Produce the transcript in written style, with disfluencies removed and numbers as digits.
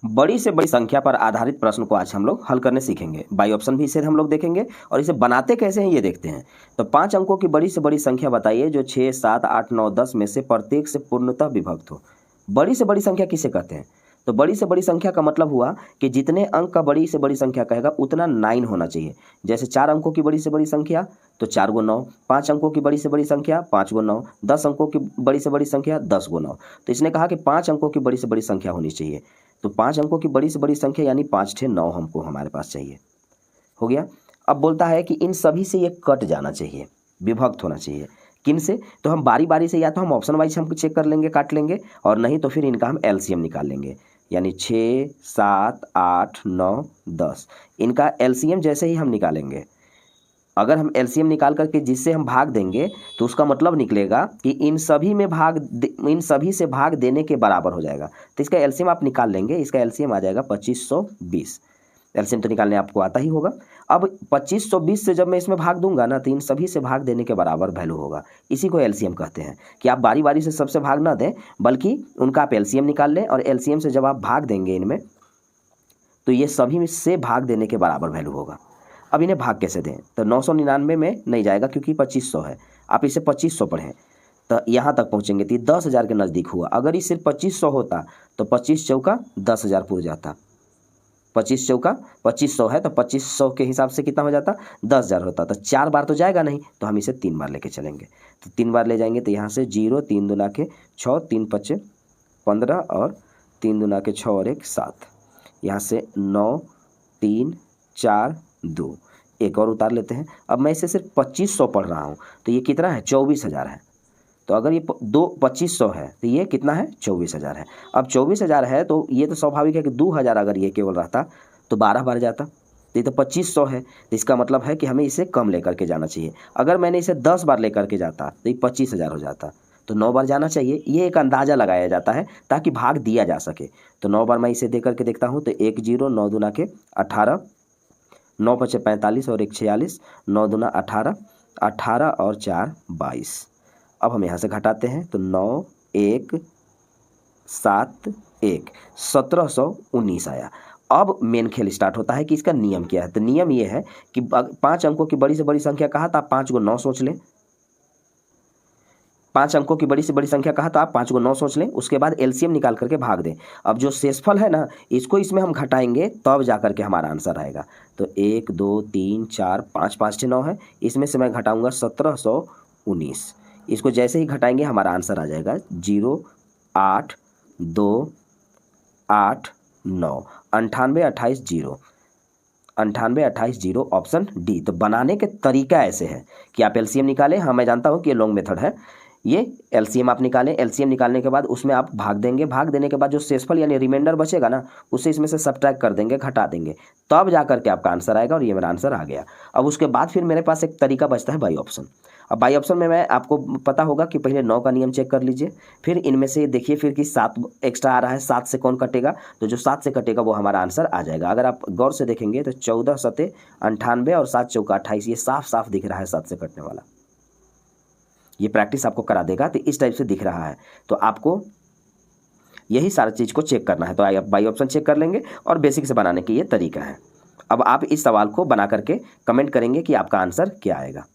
बड़ी से बड़ी संख्या पर आधारित प्रश्न को आज हम लोग हल करने सीखेंगे। बाई ऑप्शन भी इसे हम लोग देखेंगे और इसे बनाते कैसे हैं ये देखते हैं। तो 5 अंकों की बड़ी से बड़ी संख्या बताइए जो 6, 7, 8, 9, 10 में से प्रत्येक से पूर्णतः विभक्त हो। बड़ी से बड़ी संख्या किसे कहते हैं? तो बड़ी से बड़ी संख्या का मतलब हुआ कि जितने अंक का बड़ी से बड़ी संख्या कहेगा उतना 9 होना चाहिए। जैसे 4 अंकों की बड़ी से बड़ी संख्या तो 4 गुना 9, 5 अंकों की बड़ी से बड़ी संख्या 5 गुना 9, 10 अंकों की बड़ी से बड़ी संख्या 10 गुना 9। तो इसने कहा कि 5 अंकों की बड़ी से बड़ी संख्या होनी चाहिए। तो 5 अंकों की बड़ी से बड़ी संख्या यानी 5 6 9 हमको हमारे पास चाहिए। हो गया। अब बोलता है कि इन सभी से ये कट जाना चाहिए, विभक्त होना चाहिए। किन से? तो हम बारी बारी से या तो हम ऑप्शन वाइज हम चेक कर लेंगे, काट लेंगे, और नहीं तो फिर इनका हम एलसीएम निकाल लेंगे। यानी 6, 7, 8, 9, 10 इनका एलसीएम जैसे ही हम निकालेंगे, अगर हम एलसीएम निकाल करके जिससे हम भाग देंगे तो उसका मतलब निकलेगा कि इन सभी से भाग देने के बराबर हो जाएगा। तो इसका एलसीएम आप निकाल लेंगे, इसका एलसीएम आ जाएगा 2520। एलसीएम तो निकालने आपको आता ही होगा। अब 2520 से जब मैं इसमें भाग दूंगा ना तो इन सभी से भाग देने के बराबर वैल्यू होगा। इसी को एलसीएम कहते हैं कि आप बारी बारी से सबसे भाग ना दें, बल्कि उनका आप एलसीएम निकाल लें, और एलसीएम से जब आप भाग देंगे इनमें तो ये सभी से भाग देने के बराबर वैल्यू होगा। अब इन्हें भाग कैसे दें? तो 999 में नहीं जाएगा क्योंकि 2500 है। आप इसे 2500 पढ़ें तो यहाँ तक पहुँचेंगे तो 10,000 के नज़दीक हुआ। अगर ये सिर्फ 2500 होता तो 25 चौका 10,000 पूर जाता। 25 चौका 2500 है तो 2500 के हिसाब से कितना हो जाता? 10,000 होता। तो 4 बार तो जाएगा नहीं, तो हम इसे 3 बार लेके चलेंगे। तो 3 बार ले जाएंगे तो यहाँ से 0, 3 दूना के 6, 3 पच्चे 15 और 3 दूना के 6 और 1 7। यहाँ से 9, 3, 4, 2 एक और उतार लेते हैं। अब मैं इसे सिर्फ 2500 पढ़ रहा हूँ तो ये कितना है? 24,000 है। तो अगर ये 2500 है तो ये कितना है? 24,000 है। अब 24,000 है तो ये तो स्वाभाविक है कि 2,000 अगर ये केवल रहता तो 12 बार जाता। तो ये तो 2500 है, तो इसका मतलब है कि हमें इसे कम लेकर के जाना चाहिए। अगर मैंने इसे 10 बार लेकर के जाता तो ये 25,000 हो जाता। तो 9 बार जाना चाहिए। ये एक अंदाज़ा लगाया जाता है ताकि भाग दिया जा सके। तो 9 बार मैं इसे दे करके देखता हूँ तो 1 0, 9 दूना के 18, 9 पचे 45 और 1 46, 9 दूना 18, 18 और 4 22। अब हम यहाँ से घटाते हैं तो 9 1 7 1 1719 आया। अब मेन खेल स्टार्ट होता है कि इसका नियम क्या है। तो नियम ये है कि 5 अंकों की बड़ी से बड़ी संख्या कहा तो आप 5 को 9 सोच लें। 5 अंकों की बड़ी से बड़ी संख्या कहा तो आप 5 को 9 सोच लें। उसके बाद एलसीएम निकाल करके भाग दें। अब जो शेषफल है ना, इसको इसमें हम घटाएंगे तब जा करके हमारा आंसर आएगा। तो 1 2 3 4 5 5 6 9 है, इसमें से मैं घटाऊंगा 1719। इसको जैसे ही घटाएंगे हमारा आंसर आ जाएगा 0 8 2 8 9 98 28 0। 98 28 0 ऑप्शन डी। तो बनाने के तरीका ऐसे है कि आप एलसीएम निकालें। हाँ, मैं जानता हूँ कि ये लॉन्ग मेथड है। ये एलसीएम आप निकालें, एलसीएम निकालने के बाद उसमें आप भाग देंगे, भाग देने के बाद जो शेषफल यानी रिमाइंडर बचेगा ना, उसे इसमें से सब्ट्रैक्ट कर देंगे, घटा देंगे, तब जा करके आपका आंसर आएगा। और ये मेरा आंसर आ गया। अब उसके बाद फिर मेरे पास एक तरीका बचता है बाई ऑप्शन। अब बाई ऑप्शन में मैं आपको पता होगा कि पहले 9 का नियम चेक कर लीजिए, फिर इनमें से देखिए फिर कि 7 एक्स्ट्रा आ रहा है, 7 से कौन कटेगा? तो जो 7 से कटेगा वो हमारा आंसर आ जाएगा। अगर आप गौर से देखेंगे तो 14 सते 98 और 7 चौका 28, ये साफ साफ दिख रहा है 7 से कटने वाला। ये प्रैक्टिस आपको करा देगा तो इस टाइप से दिख रहा है। तो आपको यही सारी चीज़ को चेक करना है। तो आप बाई ऑप्शन चेक कर लेंगे और बेसिक से बनाने की ये तरीका है। अब आप इस सवाल को बना करके कमेंट करेंगे कि आपका आंसर क्या आएगा।